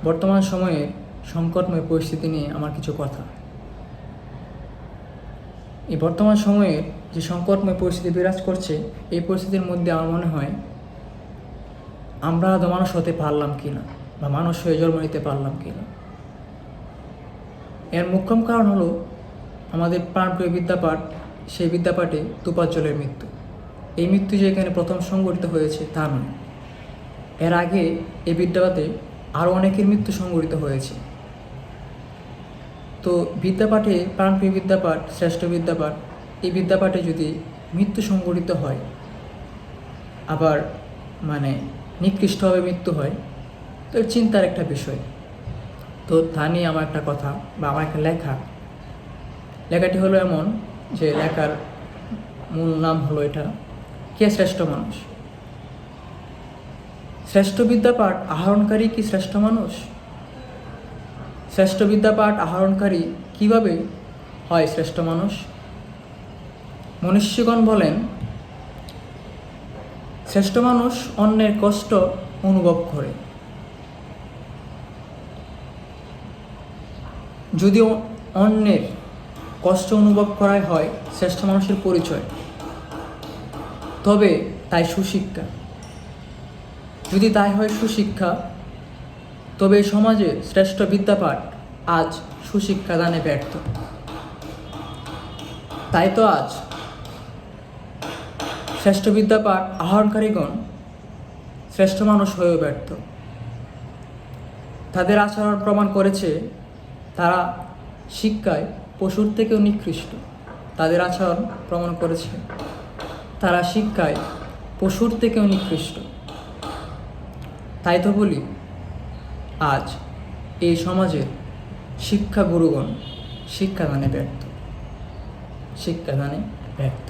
বর্তমান সময়ে সংকটময় পরিস্থিতি নিয়ে আমার কিছু কথা। এই বর্তমান সময়ে যে সংকটময় পরিস্থিতি বিরাজ করছে, এই পরিস্থিতির মধ্যে আমার মনে হয় আমরা আদৌ মানুষ হতে পারলাম কি না, বা মানুষ হয়ে জন্ম নিতে পারলাম কি না। এর মুখ্য কারণ হলো আমাদের প্রাণপ্রিয় বিদ্যাপাঠ, সেই বিদ্যাপাঠে তোফাজ্জলের মৃত্যু। এই মৃত্যু যে এখানে প্রথম সংঘটিত হয়েছে তা নয়, এর আগে এই বিদ্যাপাঠে আরও অনেকের মৃত্যু সংঘটিত হয়েছে। তো বিদ্যাপাঠে, প্রাণপ্রিয় বিদ্যাপাঠ, শ্রেষ্ঠ বিদ্যাপাঠ, এই বিদ্যাপাঠে যদি মৃত্যু সংঘটিত হয়, আবার নিকৃষ্টভাবে মৃত্যু হয়, তো এর চিন্তার একটা বিষয়। তো তা নিয়ে আমার একটা কথা বা আমার একটা লেখাটি হলো এমন যে লেখার মূল নাম হলো এটা, কে শ্রেষ্ঠ মানুষ? শ্রেষ্ঠ বিদ্যাপাঠ আহরণকারী কি শ্রেষ্ঠ মানুষ? শ্রেষ্ঠ বিদ্যাপাঠ আহরণকারী কিভাবে হয় শ্রেষ্ঠ মানুষ? মনীষীগণ বলেন, শ্রেষ্ঠ মানুষ অন্যের কষ্ট অনুভব করে। যদি অন্যের কষ্ট অনুভব করাই হয় শ্রেষ্ঠ মানুষের পরিচয়, তবে তাই সুশিক্ষা। যদি তাই হয় সুশিক্ষা, তবে সমাজে শ্রেষ্ঠ বিদ্যাপাঠ আজ সুশিক্ষা দানে ব্যর্থ। তাই তো আজ শ্রেষ্ঠ বিদ্যাপাঠ আহরণকারীগণ শ্রেষ্ঠ মানুষ হয়েও ব্যর্থ। তাদের আচরণ প্রমাণ করেছে তারা শিক্ষায় পশুর থেকেও নিকৃষ্ট। তাদের আচরণ প্রমাণ করেছে তারা শিক্ষায় পশুর থেকেও নিকৃষ্ট। তাই তো বলি, আজ এই সমাজের শিক্ষাগুরুগণ শিক্ষাদানে ব্যর্থ।